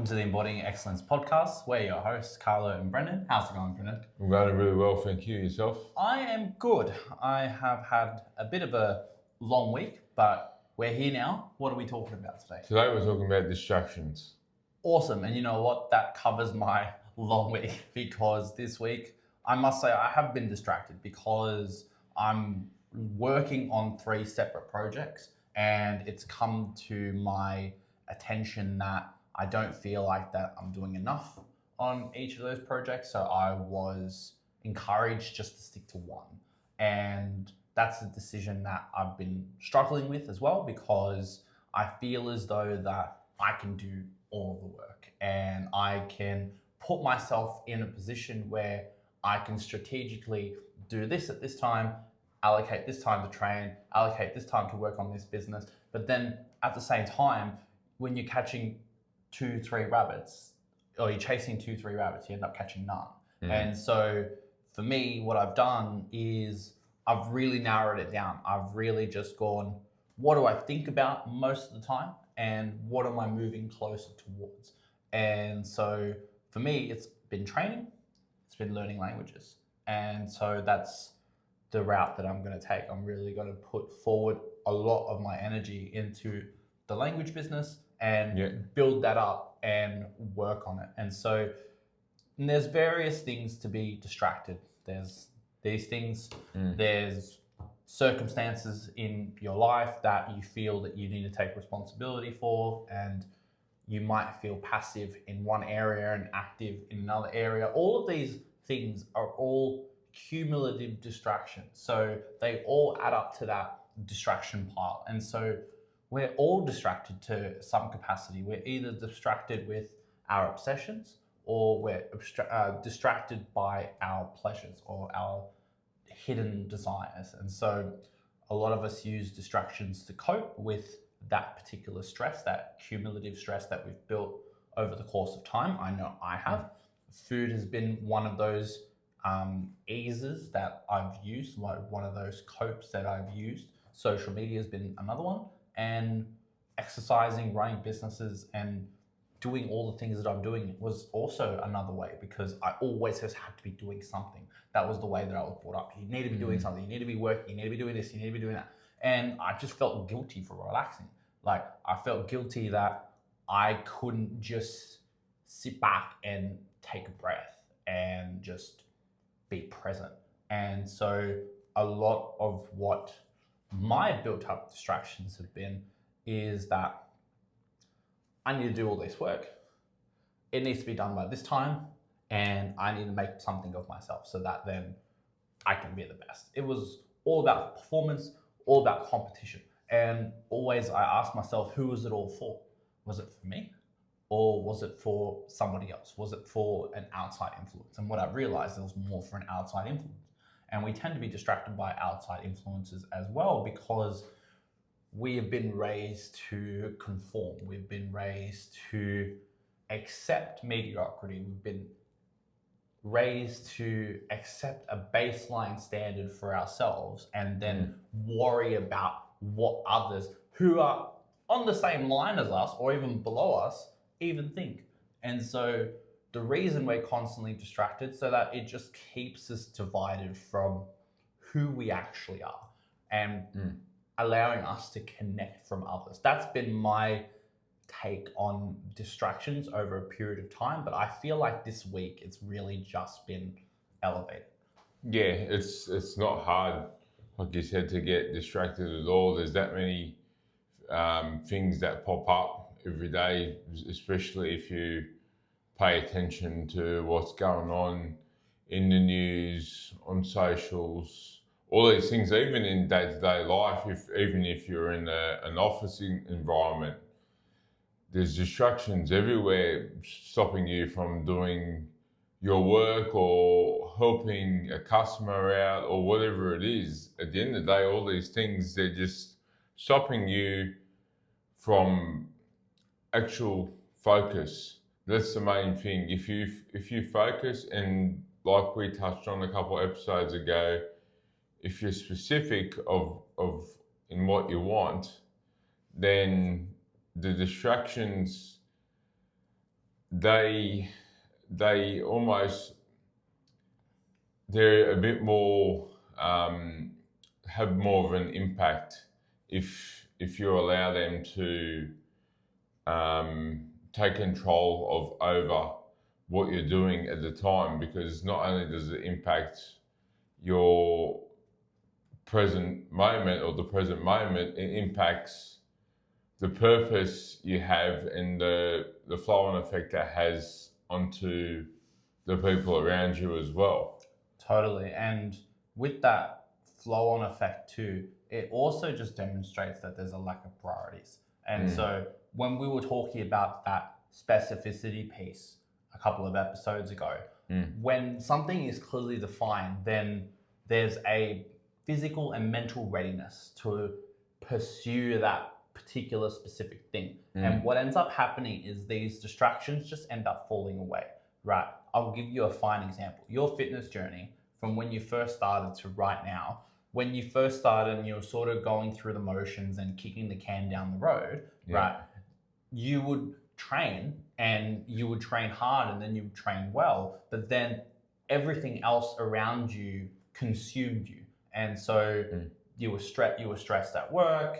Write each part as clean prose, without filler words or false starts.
Welcome to the Embodying Excellence podcast. We're your hosts, Carlo and Brenden. How's it going, Brenden? I'm going really well, thank you. Yourself? I am good. I have had a bit of a long week, but we're here now. What are we talking about today? Today we're talking about distractions. Awesome. And you know what? That covers my long week because this week, I must say, I have been distracted because I'm working on 3 separate projects and it's come to my attention that I don't feel like that I'm doing enough on each of those projects. So I was encouraged just to stick to one. And that's a decision that I've been struggling with as well, because I feel as though that I can do all the work and I can put myself in a position where I can strategically do this at this time, allocate this time to train, allocate this time to work on this business. But then at the same time, when you're catching 2-3 rabbits, or you're chasing 2-3 rabbits, you end up catching none. And so for me, what I've done is I've really narrowed it down. I've really just gone, what do I think about most of the time? And what am I moving closer towards? And so for me, it's been training, it's been learning languages. And so that's the route that I'm going to take. I'm really going to put forward a lot of my energy into the language business and build that up and work on it. And so there's various things to be distracted. There's these things, there's circumstances in your life that you feel that you need to take responsibility for, and you might feel passive in one area and active in another area. All of these things are all cumulative distractions. So they all add up to that distraction pile. And so we're all distracted to some capacity. We're either distracted with our obsessions or we're distracted by our pleasures or our hidden desires. And so a lot of us use distractions to cope with that particular stress, that cumulative stress that we've built over the course of time. I know I have. Food has been one of those eases that I've used, like one of those copes that I've used. Social media has been another one. And exercising, running businesses, and doing all the things that I'm doing was also another way, because I always just had to be doing something. That was the way that I was brought up. You need to be doing something. You need to be working. You need to be doing this. You need to be doing that. And I just felt guilty for relaxing. Like, I felt guilty that I couldn't just sit back and take a breath and just be present. And so a lot of what my built up distractions have been is that I need to do all this work. It needs to be done by this time, and I need to make something of myself so that then I can be the best. It was all about performance, all about competition. And always I asked myself, who was it all for? Was it for me? Or was it for somebody else? Was it for an outside influence? And what I realized, it was more for an outside influence. And we tend to be distracted by outside influences as well, because we have been raised to conform. We've been raised to accept mediocrity. We've been raised to accept a baseline standard for ourselves and then worry about what others who are on the same line as us or even below us even think. And so the reason we're constantly distracted, so that it just keeps us divided from who we actually are and allowing us to connect from others. That's been my take on distractions over a period of time, but I feel like this week it's really just been elevated. Yeah, it's not hard, like you said, to get distracted at all. There's that many things that pop up every day, especially if you pay attention to what's going on in the news, on socials, all these things, even in day-to-day life. Even if you're in an office environment, there's distractions everywhere stopping you from doing your work or helping a customer out or whatever it is. At the end of the day, all these things, they're just stopping you from actual focus. That's the main thing. If you focus, and like we touched on a couple of episodes ago, if you're specific of in what you want, then the distractions they almost, they're a bit more, have more of an impact if you allow them to take control of over what you're doing at the time, because not only does it impact your present moment or the present moment, it impacts the purpose you have and the flow on effect that has onto the people around you as well. Totally. And with that flow on effect too, it also just demonstrates that there's a lack of priorities. And so when we were talking about that specificity piece a couple of episodes ago, when something is clearly defined, then there's a physical and mental readiness to pursue that particular specific thing. And what ends up happening is these distractions just end up falling away, right? I'll give you a fine example. Your fitness journey from when you first started to right now, when you first started and you were sort of going through the motions and kicking the can down the road, right? You would train and you would train hard and then you would train well, but then everything else around you consumed you. And so you were stressed at work,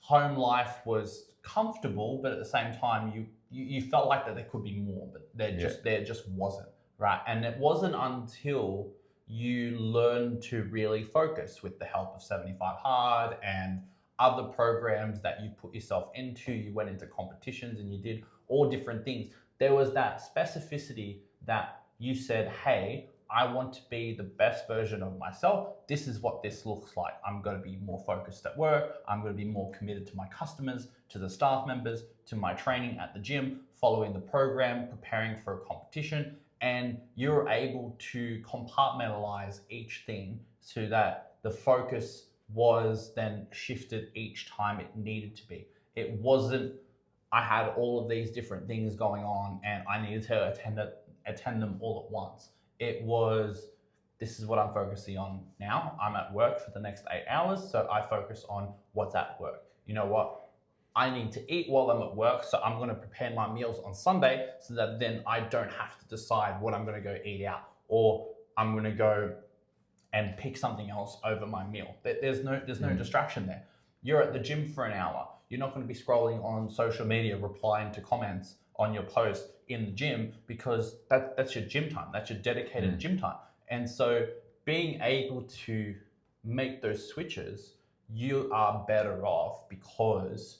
home life was comfortable, but at the same time you felt like that there could be more, but there just wasn't, right? And it wasn't until you learned to really focus with the help of 75 Hard and other programs that you put yourself into, you went into competitions and you did all different things. There was that specificity that you said, hey, I want to be the best version of myself. This is what this looks like. I'm going to be more focused at work. I'm going to be more committed to my customers, to the staff members, to my training at the gym, following the program, preparing for a competition. And you're able to compartmentalize each thing so that the focus was then shifted each time it needed to be. It wasn't, I had all of these different things going on and I needed to attend them all at once. It was, this is what I'm focusing on now. I'm at work for the next 8 hours, so I focus on what's at work. You know what? I need to eat while I'm at work, so I'm going to prepare my meals on Sunday so that then I don't have to decide what I'm going to go eat out, or I'm going to go and pick something else over my meal. There's no distraction there. You're at the gym for an hour. You're not going to be scrolling on social media, replying to comments on your post in the gym, because that's your gym time. That's your dedicated gym time. And so being able to make those switches, you are better off because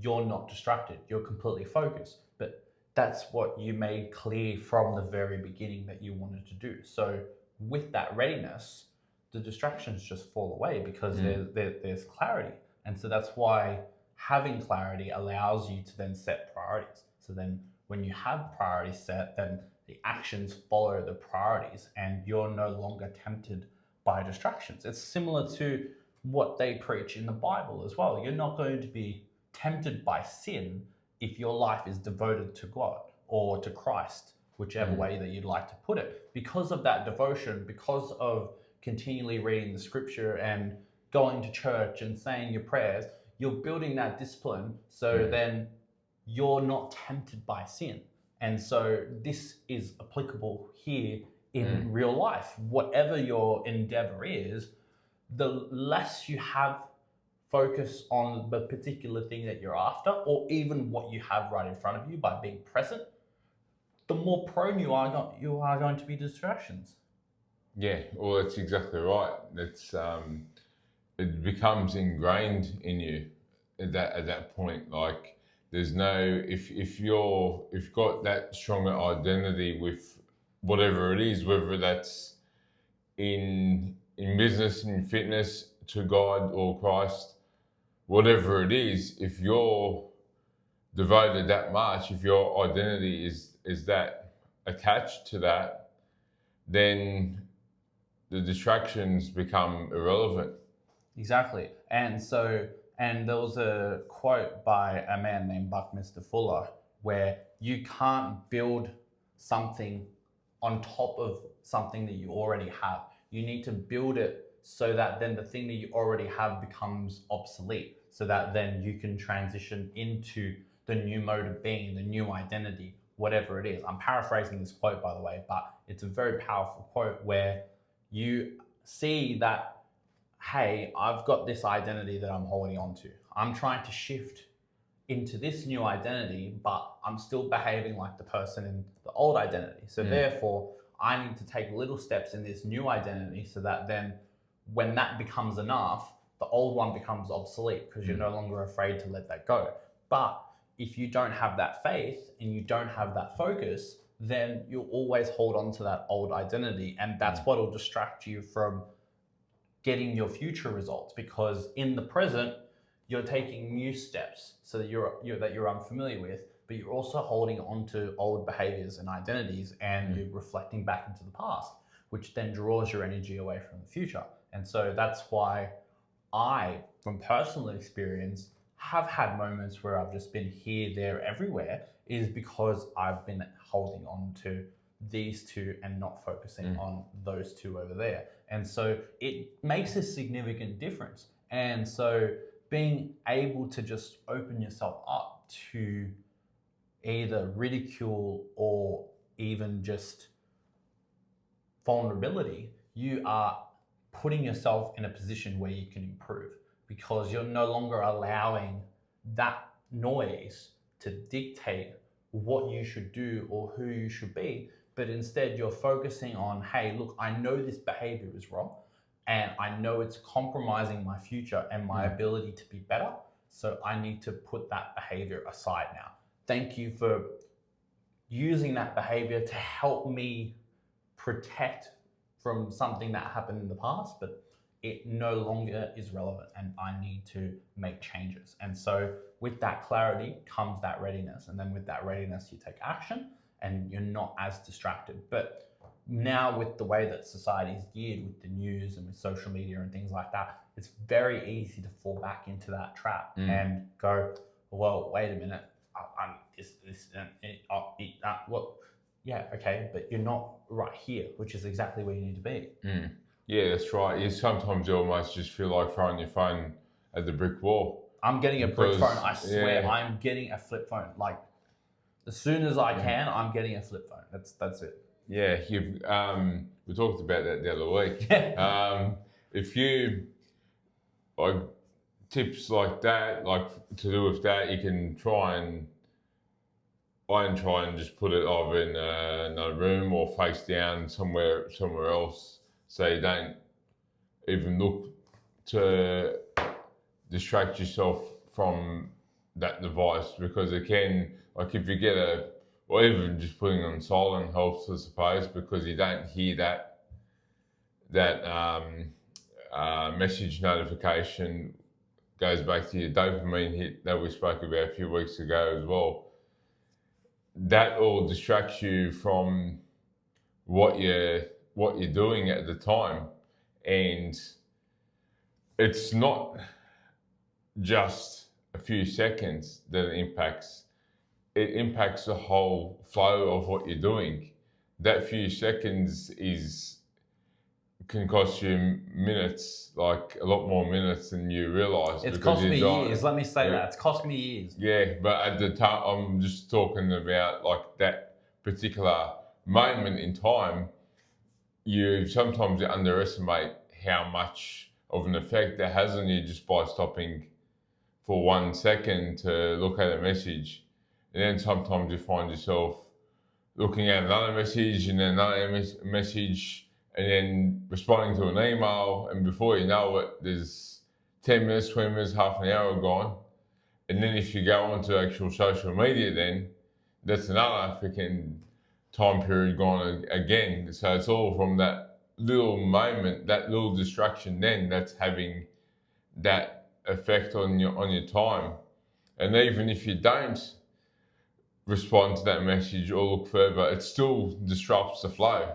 you're not distracted. You're completely focused. But that's what you made clear from the very beginning that you wanted to do. So with that readiness, the distractions just fall away because there's clarity. And so that's why having clarity allows you to then set priorities. So then when you have priorities set, then the actions follow the priorities and you're no longer tempted by distractions. It's similar to what they preach in the Bible as well. You're not going to be tempted by sin if your life is devoted to God or to Christ, whichever way that you'd like to put it. Because of that devotion, because of continually reading the scripture and going to church and saying your prayers, you're building that discipline so then you're not tempted by sin. And so this is applicable here in real life. Whatever your endeavor is, the less you have focus on the particular thing that you're after, or even what you have right in front of you by being present, the more prone you are going to be distractions. Yeah, well, that's exactly right. It's it becomes ingrained in you at that point. Like there's no, if you've got that stronger identity with whatever it is, whether that's in business, in fitness, to God or Christ, whatever it is, if you're devoted that much, if your identity is that attached to that, then the distractions become irrelevant. Exactly. And there was a quote by a man named Buckminster Fuller where you can't build something on top of something that you already have. You need to build it so that then the thing that you already have becomes obsolete, so that then you can transition into the new mode of being, the new identity, whatever it is. I'm paraphrasing this quote, by the way, but it's a very powerful quote where you see that, hey, I've got this identity that I'm holding on to. I'm trying to shift into this new identity, but I'm still behaving like the person in the old identity. So therefore, I need to take little steps in this new identity so that then when that becomes enough, the old one becomes obsolete because you're no longer afraid to let that go. But if you don't have that faith and you don't have that focus, then you'll always hold on to that old identity. And that's what will distract you from getting your future results, because in the present, you're taking new steps so that you're unfamiliar with, but you're also holding on to old behaviors and identities, and you're reflecting back into the past, which then draws your energy away from the future. And so that's why I, from personal experience, have had moments where I've just been here, there, everywhere, is because I've been holding on to these two and not focusing on those two over there. And so it makes a significant difference. And so being able to just open yourself up to either ridicule or even just vulnerability, you are putting yourself in a position where you can improve, because you're no longer allowing that noise to dictate what you should do or who you should be, but instead you're focusing on, hey, look, I know this behavior is wrong and I know it's compromising my future and my ability to be better. So I need to put that behavior aside now. Thank you for using that behavior to help me protect from something that happened in the past, but it no longer is relevant and I need to make changes. And so with that clarity comes that readiness. And then with that readiness, you take action and you're not as distracted. But now with the way that society is geared with the news and with social media and things like that, it's very easy to fall back into that trap and go, well, wait a minute, well, yeah, okay, but you're not right here, which is exactly where you need to be. Yeah, that's right. Sometimes you almost just feel like throwing your phone at the brick wall. I'm getting a brick phone. I swear, I'm getting a flip phone. Like, as soon as I can, I'm getting a flip phone. That's it. Yeah, we talked about that the other week. If you like tips like that, like to do with that, you can try and just put it either in a room or face down somewhere else, so you don't even look to distract yourself from that device, because it can, like if you get or even just putting on silent helps, I suppose, because you don't hear that message notification. Goes back to your dopamine hit that we spoke about a few weeks ago as well. That all distracts you from what you're doing at the time, and it's not just a few seconds that it impacts. It impacts the whole flow of what you're doing. That few seconds can cost you minutes, like a lot more minutes than you realise. It's cost me years. Let me say that. It's cost me years. Yeah, but at the time, I'm just talking about like that particular moment in time. You sometimes underestimate how much of an effect that has on you just by stopping for 1 second to look at a message. And then sometimes you find yourself looking at another message and then another message, and then responding to an email, and before you know it, there's 10 minutes, 20 minutes, half an hour gone. And then if you go onto actual social media, then that's another freaking time period gone again. So it's all from that little moment, that little distraction then, that's having that effect on your time. And even if you don't respond to that message or look further, it still disrupts the flow.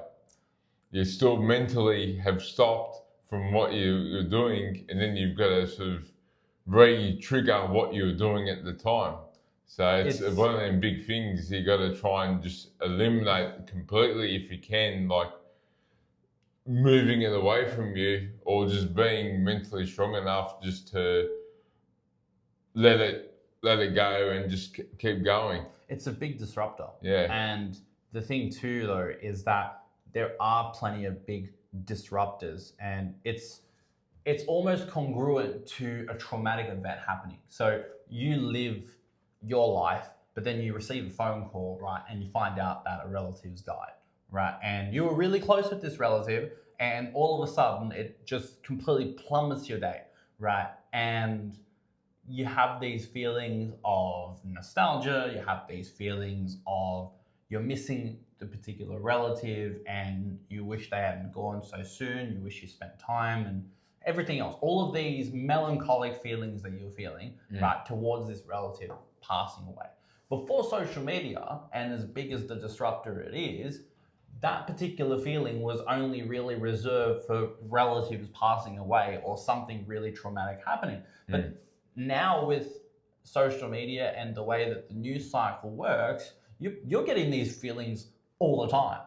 You still mentally have stopped from what you're doing, and then you've got to sort of re-trigger what you were doing at the time. So it's one of them big things you got to try and just eliminate completely if you can, like moving it away from you, or just being mentally strong enough just to let it let it go and just keep going. It's a big disruptor. Yeah. And the thing too, though, is that there are plenty of big disruptors, and it's almost congruent to a traumatic event happening. So you live your life, but then you receive a phone call, right, and you find out that a relative's died, right, and you were really close with this relative, and all of a sudden it just completely plummets your day, right, and you have these feelings of nostalgia, you have these feelings of you're missing the particular relative and you wish they hadn't gone so soon, you wish you spent time and everything else. All of these melancholic feelings that you're feeling, right, towards this relative passing away. Before social media, and as big as the disruptor it is, that particular feeling was only really reserved for relatives passing away or something really traumatic happening. But now with social media and the way that the news cycle works, you're getting these feelings all the time.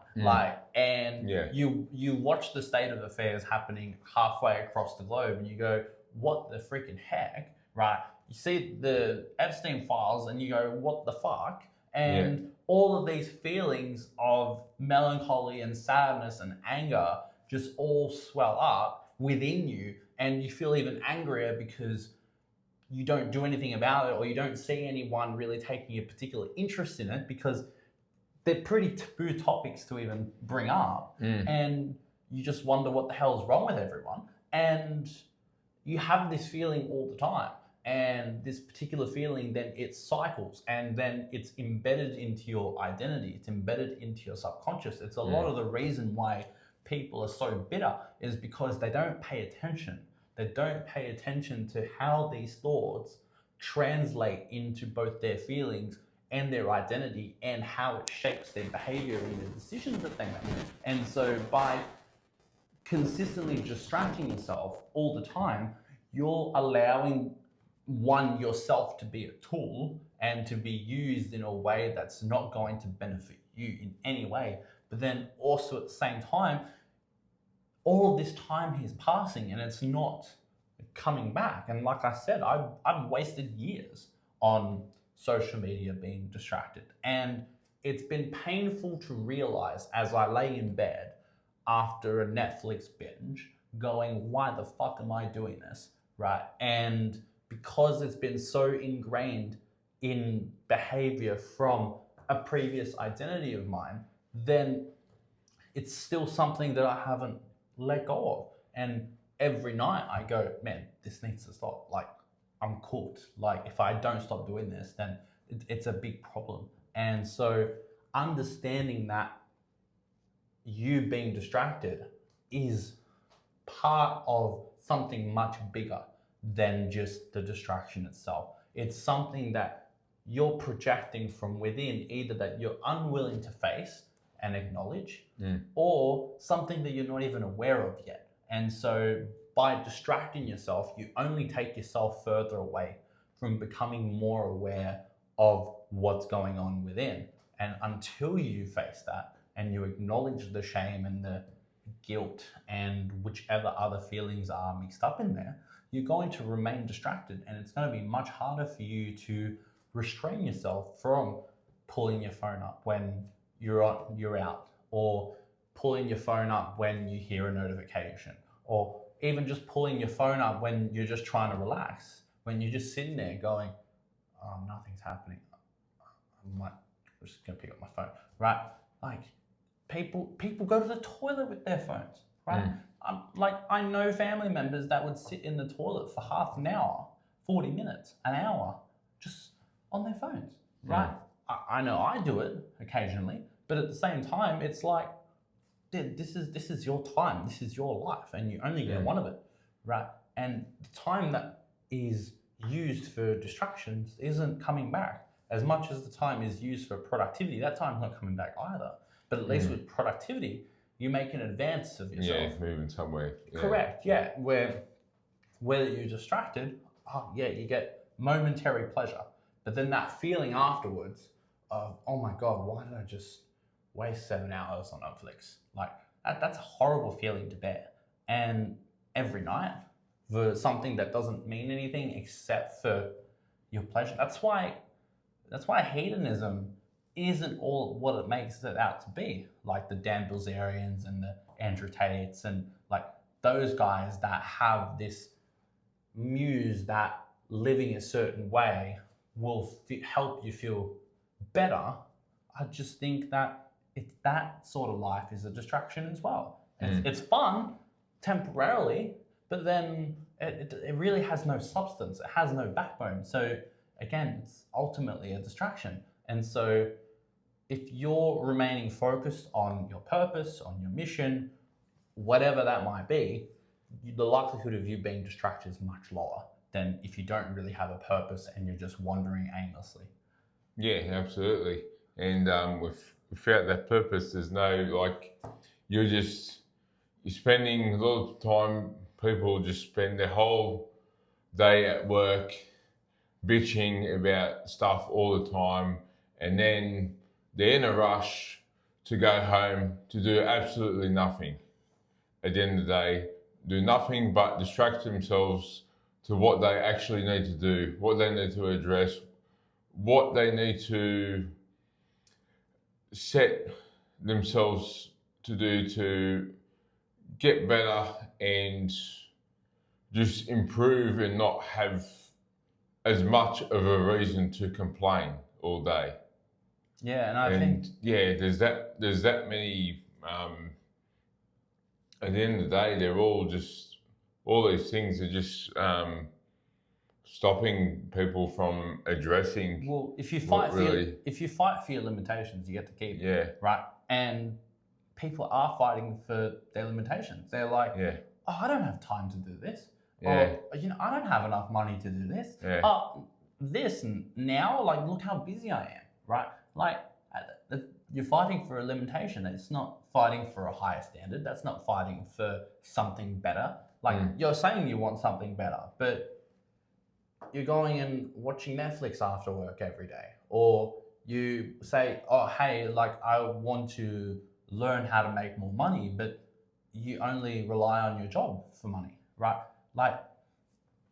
You watch the state of affairs happening halfway across the globe and you go, what the freaking heck, right? You see the Epstein files and you go, what the fuck? And all of these feelings of melancholy and sadness and anger just all swell up within you, and you feel even angrier because you don't do anything about it, or you don't see anyone really taking a particular interest in it because they're pretty taboo topics to even bring up. And you just wonder what the hell is wrong with everyone. And you have this feeling all the time. And this particular feeling, then it cycles and then it's embedded into your identity. It's embedded into your subconscious. It's a lot of the reason why people are so bitter is because they don't pay attention. They don't pay attention to how these thoughts translate into both their feelings and their identity and how it shapes their behavior and the decisions that they make. And so by consistently distracting yourself all the time, you're allowing yourself to be a tool and to be used in a way that's not going to benefit you in any way. But then also at the same time, all of this time is passing and it's not coming back. And like I said, I've wasted years on social media being distracted. And it's been painful to realize as I lay in bed after a Netflix binge going, why the fuck am I doing this, right? And because it's been so ingrained in behavior from a previous identity of mine, then it's still something that I haven't let go of. And every night I go, man, this needs to stop. Like, I'm cooked. Like, if I don't stop doing this, then it's a big problem. And so understanding that you being distracted is part of something much bigger than just the distraction itself. It's something that you're projecting from within, either that you're unwilling to face and acknowledge, or something that you're not even aware of yet. And so by distracting yourself, you only take yourself further away from becoming more aware of what's going on within. And until you face that and you acknowledge the shame and the guilt and whichever other feelings are mixed up in there, you're going to remain distracted, and it's going to be much harder for you to restrain yourself from pulling your phone up when you're out, or pulling your phone up when you hear a notification, or even just pulling your phone up when you're just trying to relax, when you're just sitting there going, oh, nothing's happening. I'm just gonna pick up my phone, right? Like, people go to the toilet with their phones, right? I know family members that would sit in the toilet for half an hour, 40 minutes, an hour, just on their phones, right? I know I do it occasionally, but at the same time, it's like, dude, this is your time, this is your life, and you only get one of it, right? And the time that is used for distractions isn't coming back. As much as the time is used for productivity, that time's not coming back either. But at least with productivity, you make an advance of yourself. Yeah, it's moving somewhere. Yeah. Correct, yeah. Whether you're distracted, you get momentary pleasure. But then that feeling afterwards of, oh my God, why did I just waste 7 hours on Netflix? Like, that's a horrible feeling to bear. And every night, for something that doesn't mean anything except for your pleasure. That's why hedonism isn't all what it makes it out to be. Like the Dan Bilzerians and the Andrew Tates and like those guys that have this muse that living a certain way will help you feel better. I just think that that sort of life is a distraction as well. It's fun temporarily, but then it really has no substance. It has no backbone. So again, it's ultimately a distraction. And so if you're remaining focused on your purpose, on your mission, whatever that might be, the likelihood of you being distracted is much lower than if you don't really have a purpose and you're just wandering aimlessly. Yeah, absolutely. And without that purpose, there's no like you're spending a lot of time. People just spend their whole day at work bitching about stuff all the time, and then they're in a rush to go home to do absolutely nothing. At the end of the day, do nothing but distract themselves to what they actually need to do, what they need to address, what they need to set themselves to do to get better and just improve and not have as much of a reason to complain all day. Yeah, and I think there's that many. At the end of the day, they're all these things are just stopping people from addressing. Well, if you fight for your limitations, you get to keep right. And people are fighting for their limitations. They're like, oh, I don't have time to do this. Or, I don't have enough money to do this. This now, like, look how busy I am, right? Like, you're fighting for a limitation. It's not fighting for a higher standard. That's not fighting for something better. Like, you're saying you want something better, but you're going and watching Netflix after work every day. Or you say, oh, hey, like, I want to learn how to make more money, but you only rely on your job for money, right? Like,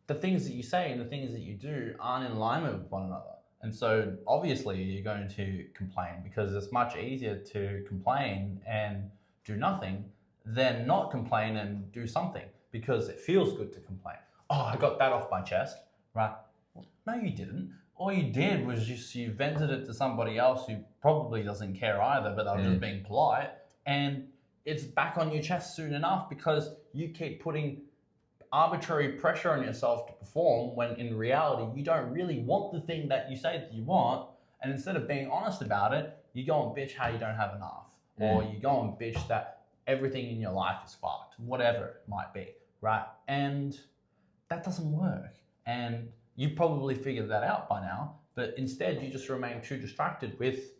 the things that you say and the things that you do aren't in alignment with one another. And so obviously you're going to complain, because it's much easier to complain and do nothing than not complain and do something, because it feels good to complain. Oh, I got that off my chest, right? Well, no, you didn't. All you did was just you vented it to somebody else who probably doesn't care either, but they're just being polite. And it's back on your chest soon enough, because you keep putting arbitrary pressure on yourself to perform when in reality you don't really want the thing that you say that you want. And instead of being honest about it, you go and bitch how you don't have enough, or you go and bitch that everything in your life is fucked, whatever it might be, right? And that doesn't work. And you probably figured that out by now, but instead you just remain too distracted with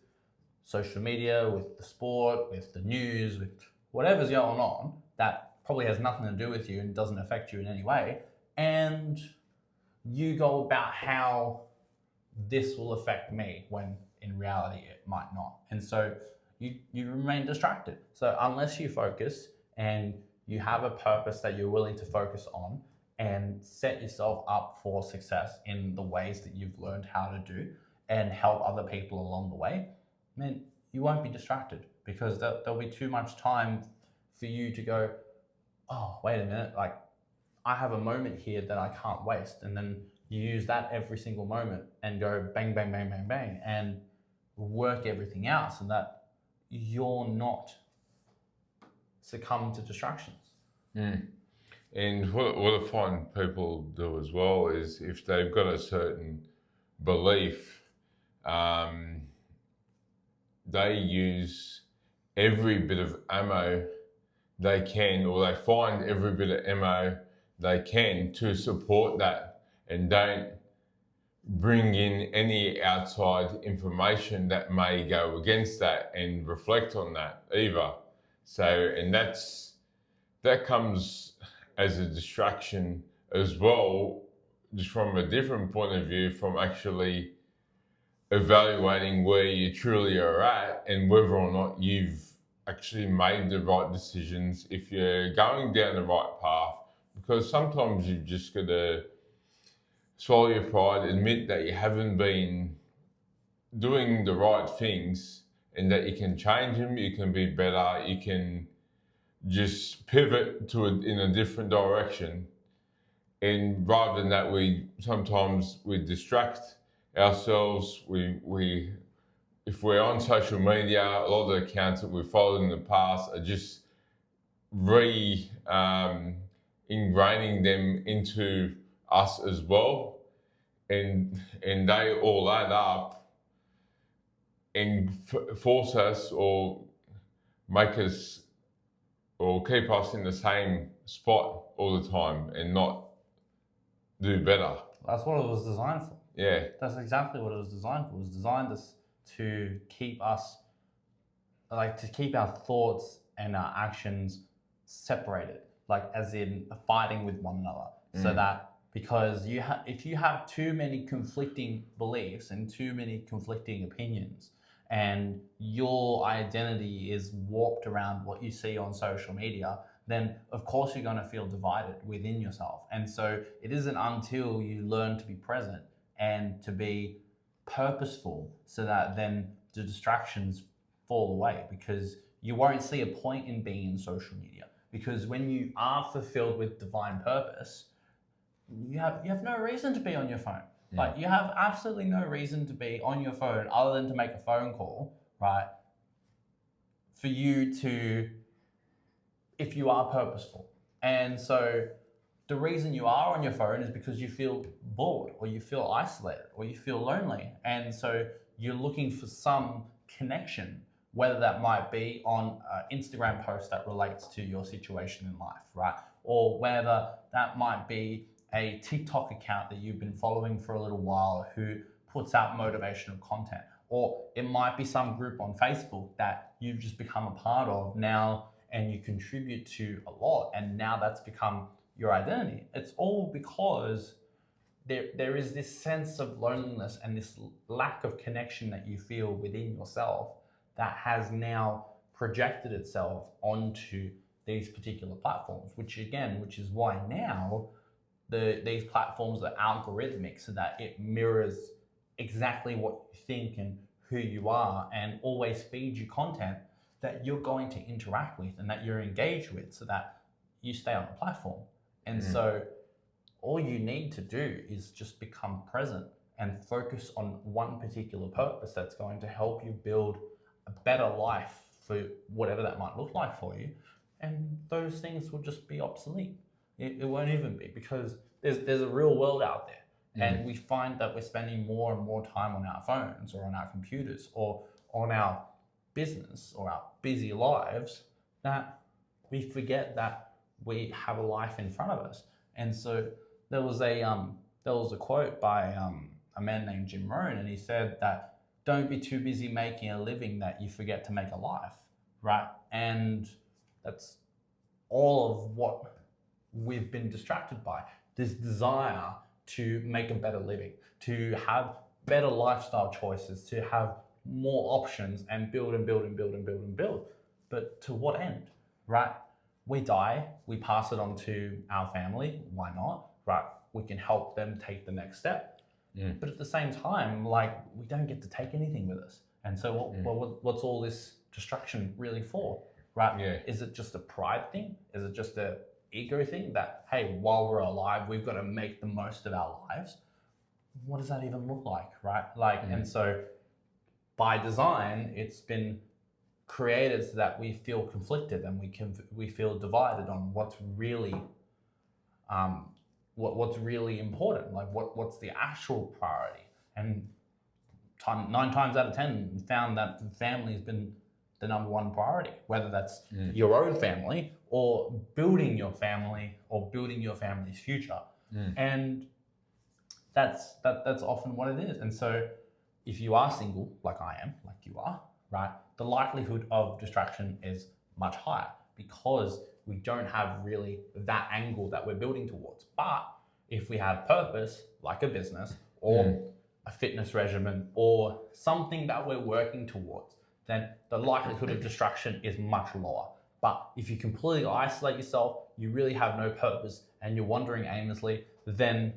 social media, with the sport, with the news, with whatever's going on that probably has nothing to do with you and doesn't affect you in any way. And you go about how this will affect me, when in reality it might not. And so you remain distracted. So unless you focus and you have a purpose that you're willing to focus on and set yourself up for success in the ways that you've learned how to do and help other people along the way, man, you won't be distracted, because there'll be too much time for you to go, oh, wait a minute, like, I have a moment here that I can't waste. And then you use that every single moment and go bang, bang, bang, bang, bang, and work everything out so that you're not succumb to distractions. And what I find people do as well is, if they've got a certain belief, they use every bit of ammo they can, or they find every bit of ammo they can to support that, and don't bring in any outside information that may go against that and reflect on that either. So, and that comes as a distraction as well, just from a different point of view, from actually evaluating where you truly are at and whether or not you've actually made the right decisions, if you're going down the right path. Because sometimes you've just got to swallow your pride, admit that you haven't been doing the right things and that you can change them, you can be better, you can just pivot in a different direction. And rather than that, we sometimes distract ourselves. We if we're on social media, a lot of the accounts that we've followed in the past are just ingraining them into us as well, and they all add up and force us or make us or keep us in the same spot all the time and not do better. That's what it was designed for. Yeah. That's exactly what it was designed for. It was designed to keep us, like, to keep our thoughts and our actions separated, like as in fighting with one another. So that, because if you have too many conflicting beliefs and too many conflicting opinions, and your identity is warped around what you see on social media, then of course you're going to feel divided within yourself. And so it isn't until you learn to be present and to be purposeful, so that then the distractions fall away, because you won't see a point in being in social media. Because when you are fulfilled with divine purpose, you have no reason to be on your phone. Like, you have absolutely no reason to be on your phone other than to make a phone call, right? For you to, if you are purposeful. And so the reason you are on your phone is because you feel bored, or you feel isolated, or you feel lonely. And so you're looking for some connection, whether that might be on an Instagram post that relates to your situation in life, right? Or whether that might be a TikTok account that you've been following for a little while who puts out motivational content. Or it might be some group on Facebook that you've just become a part of now, and you contribute to a lot, and now that's become your identity. It's all because there is this sense of loneliness and this lack of connection that you feel within yourself that has now projected itself onto these particular platforms, which is why now these platforms are algorithmic, so that it mirrors exactly what you think and who you are, and always feeds you content that you're going to interact with and that you're engaged with, so that you stay on the platform. And so all you need to do is just become present and focus on one particular purpose that's going to help you build a better life for whatever that might look like for you. And those things will just be obsolete. It won't even be, because there's a real world out there. And we find that we're spending more and more time on our phones or on our computers or on our business or our busy lives, that we forget that we have a life in front of us. And so there was a quote by a man named Jim Rohn, and he said that don't be too busy making a living that you forget to make a life, right? And that's all of what we've been distracted by, this desire to make a better living, to have better lifestyle choices, to have more options and build and build and build and build and build. But to what end, right? We die, we pass it on to our family. Why not, right? We can help them take the next step. But at the same time, like, we don't get to take anything with us. And so what's all this distraction really for, right? Yeah. Is it just a pride thing? Is it just a ego thing that, hey, while we're alive, we've got to make the most of our lives? What does that even look like, right? Like, and so by design, it's been created so that we feel conflicted and we feel divided on what's really what's really important, like what's the actual priority. And 9 times out of 10 found that family has been the number one priority, whether that's your own family or building your family or building your family's future. And that's often what it is. And so if you are single, like I am, like you are, right, the likelihood of distraction is much higher, because we don't have really that angle that we're building towards. But if we have purpose, like a business or a fitness regimen or something that we're working towards, then the likelihood of distraction is much lower. But if you completely isolate yourself, you really have no purpose, and you're wandering aimlessly, then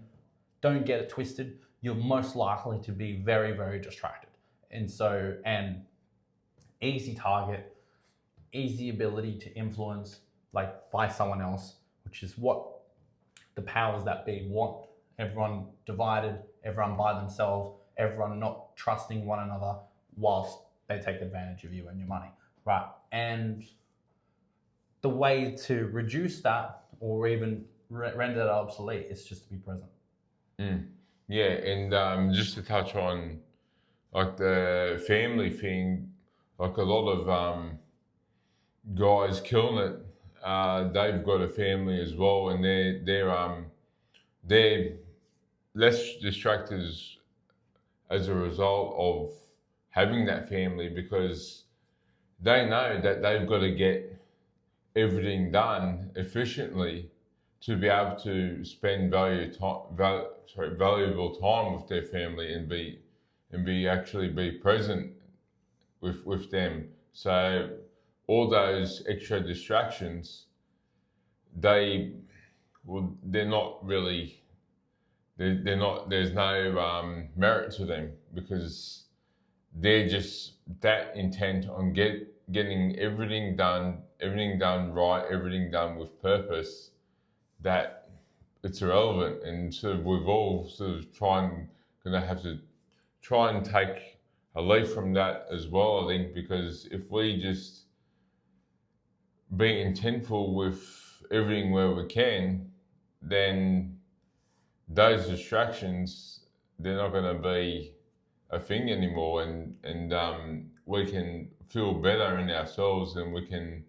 don't get it twisted, you're most likely to be very, very distracted. And easy target, easy ability to influence, like by someone else, which is what the powers that be want. Everyone divided, everyone by themselves, everyone not trusting one another whilst they take advantage of you and your money, right? And the way to reduce that or even render that obsolete is just to be present. Yeah, and just to touch on like the family thing, like a lot of guys killing it, they've got a family as well, and they're less distracted as a result of having that family, because they know that they've got to get everything done efficiently to be able to spend valuable time with their family and be present with them. So all those extra distractions, they're not really, they're not, there's no merit to them, because they're just that intent on getting everything done right, everything done with purpose, that it's irrelevant. And sort of we've all sort of gonna have to try and take a leaf from that as well, I think, because if we just be intentful with everything where we can, then those distractions, they're not going to be a thing anymore, and we can feel better in ourselves, and we can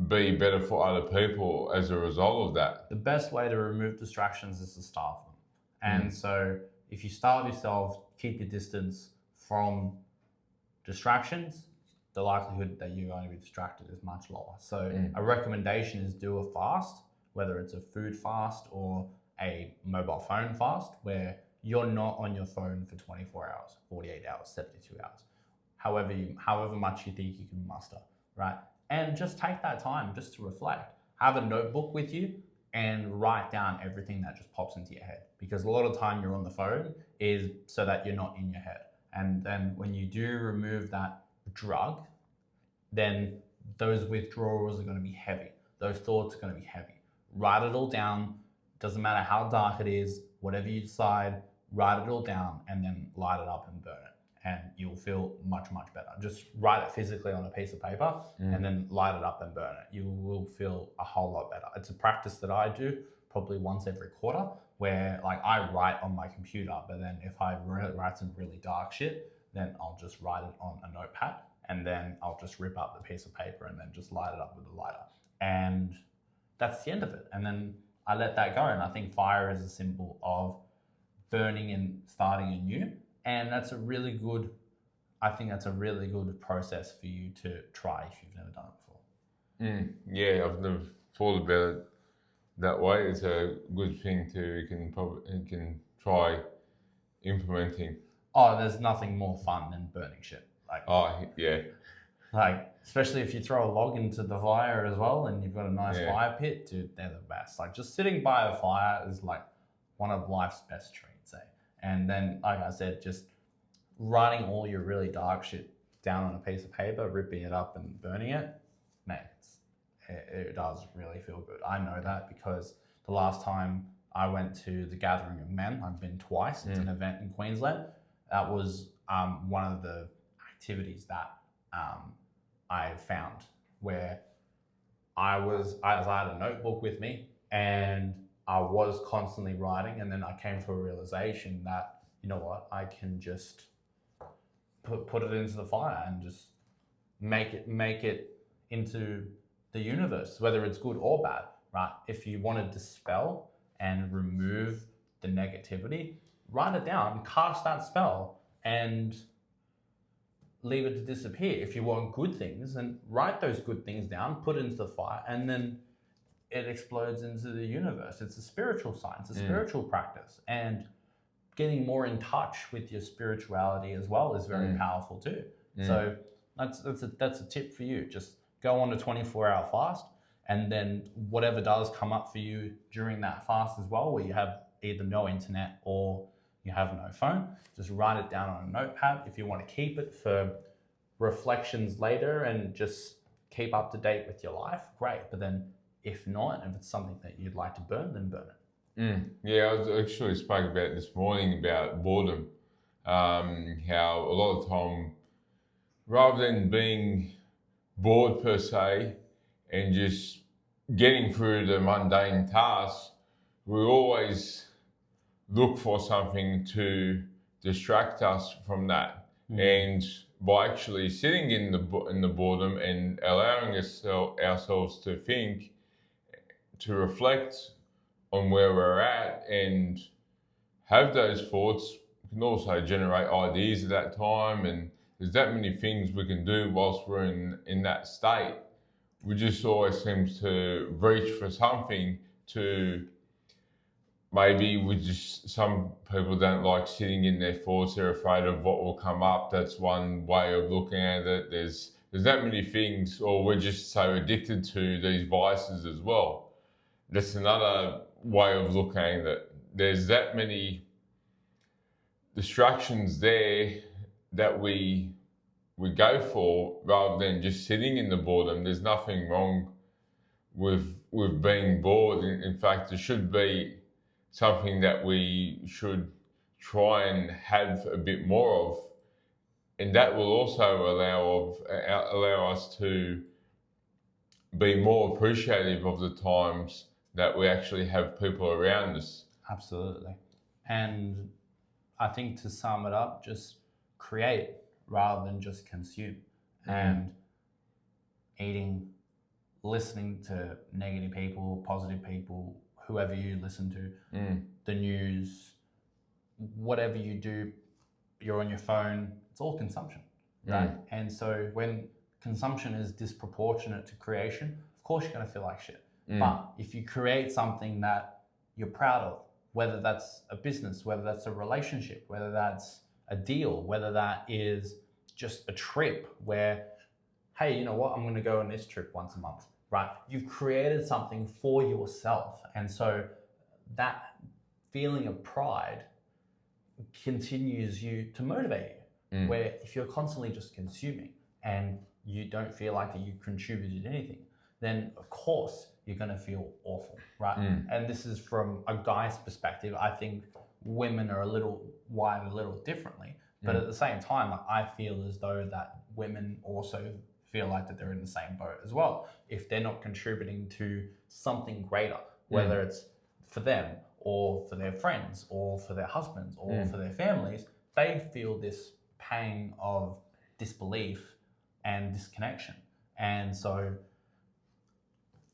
be better for other people as a result of that. The best way to remove distractions is to starve them. And so if you starve yourself, keep your distance from distractions, the likelihood that you're going to be distracted is much lower. So a recommendation is do a fast, whether it's a food fast or a mobile phone fast, where you're not on your phone for 24 hours, 48 hours, 72 hours, however much you think you can muster, right? And just take that time just to reflect. Have a notebook with you and write down everything that just pops into your head. Because a lot of the time you're on the phone is so that you're not in your head. And then when you do remove that drug, then those withdrawals are going to be heavy. Those thoughts are going to be heavy. Write it all down. Doesn't matter how dark it is, whatever you decide, write it all down and then light it up and burn it. And you'll feel much, much better. Just write it physically on a piece of paper and then light it up and burn it. You will feel a whole lot better. It's a practice that I do probably once every quarter, where like I write on my computer, but then if I write some really dark shit, then I'll just write it on a notepad and then I'll just rip up the piece of paper and then just light it up with a lighter. And that's the end of it. And then I let that go. And I think fire is a symbol of burning and starting anew. And that's a really good, I think that's a really good process for you to try if you've never done it before. Yeah, I've never thought about it that way. It's a good thing you can try implementing. Oh, there's nothing more fun than burning shit. Like, especially if you throw a log into the fire as well and you've got a nice fire pit, dude, they're the best. Like, just sitting by a fire is like one of life's best treats, eh? And then, like I said, just writing all your really dark shit down on a piece of paper, ripping it up and burning it, mate, it does really feel good. I know that because the last time I went to the Gathering of Men, I've been twice. It's an event in Queensland. That was one of the activities that I found where I had a notebook with me and I was constantly writing, and then I came to a realization that, you know what, I can just put it into the fire and just make it into the universe, whether it's good or bad, right? If you want to dispel and remove the negativity, write it down, cast that spell and leave it to disappear. If you want good things, then write those good things down, put it into the fire, and then it explodes into the universe. It's a spiritual science, a spiritual practice. And getting more in touch with your spirituality as well is very powerful too. So that's a tip for you. Just go on a 24-hour fast, and then whatever does come up for you during that fast as well, where you have either no internet or you have no phone, just write it down on a notepad. If you want to keep it for reflections later and just keep up to date with your life, great. But then if not, if it's something that you'd like to burn, then burn it. Yeah, I was actually spoke about this morning about boredom. How a lot of time, rather than being bored per se and just getting through the mundane tasks, we always look for something to distract us from that. And by actually sitting in the boredom and allowing ourselves to think, to reflect on where we're at and have those thoughts, we can also generate ideas at that time. And there's that many things we can do whilst we're in that state. We just always seem to reach for something to, maybe some people don't like sitting in their thoughts, they're afraid of what will come up. That's one way of looking at it. There's that many things, or we're just so addicted to these vices as well. That's another way of looking at it. There's that many distractions there that we go for rather than just sitting in the boredom. There's nothing wrong with being bored. In fact, it should be something that we should try and have a bit more of, and that will also allow us to be more appreciative of the times that we actually have people around us. Absolutely. And I think to sum it up, just create rather than just consume. And eating, listening to negative people, positive people, whoever you listen to, the news, whatever you do, you're on your phone, it's all consumption, right? And so when consumption is disproportionate to creation, of course you're going to feel like shit. But if you create something that you're proud of, whether that's a business, whether that's a relationship, whether that's a deal, whether that is just a trip where, hey, you know what, I'm going to go on this trip once a month, right? You've created something for yourself. And so that feeling of pride continues you to motivate you. Where if you're constantly just consuming and you don't feel like that you contributed anything, then of course you're going to feel awful, right? And this is from a guy's perspective. I think women are a little wired a little differently, but at the same time, I feel as though that women also feel like that they're in the same boat as well. If they're not contributing to something greater, whether it's for them or for their friends or for their husbands or for their families, they feel this pang of disbelief and disconnection. And so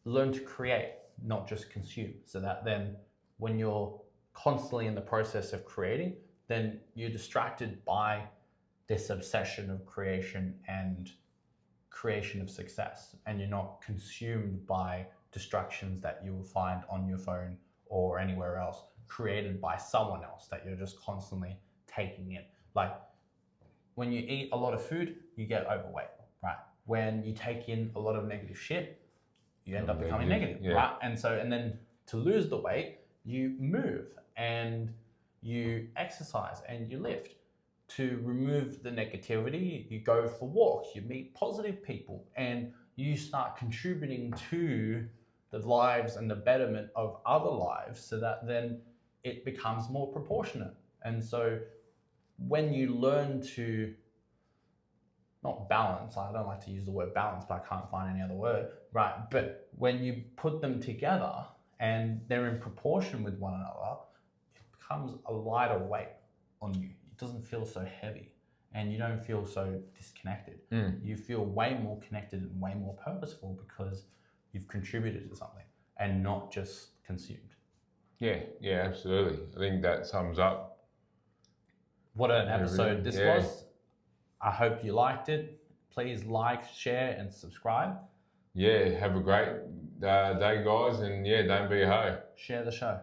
learn to create, not just consume, so that then when you're constantly in the process of creating, then you're distracted by this obsession of creation and creation of success, and you're not consumed by distractions that you will find on your phone or anywhere else, created by someone else that you're just constantly taking in. Like when you eat a lot of food, you get overweight, right? When you take in a lot of negative shit, you end up becoming negative, right? And then to lose the weight, you move and you exercise and you lift. To remove the negativity, you go for walks, you meet positive people, and you start contributing to the lives and the betterment of other lives, so that then it becomes more proportionate. And so when you learn to not balance, I don't like to use the word balance, but I can't find any other word, right? But when you put them together and they're in proportion with one another, it becomes a lighter weight on you. It doesn't feel so heavy and you don't feel so disconnected. You feel way more connected and way more purposeful because you've contributed to something and not just consumed. Yeah, absolutely. I think that sums up what an episode this was. I hope you liked it. Please like, share, and subscribe. Yeah, have a great day, guys, and don't be a hoe. Share the show.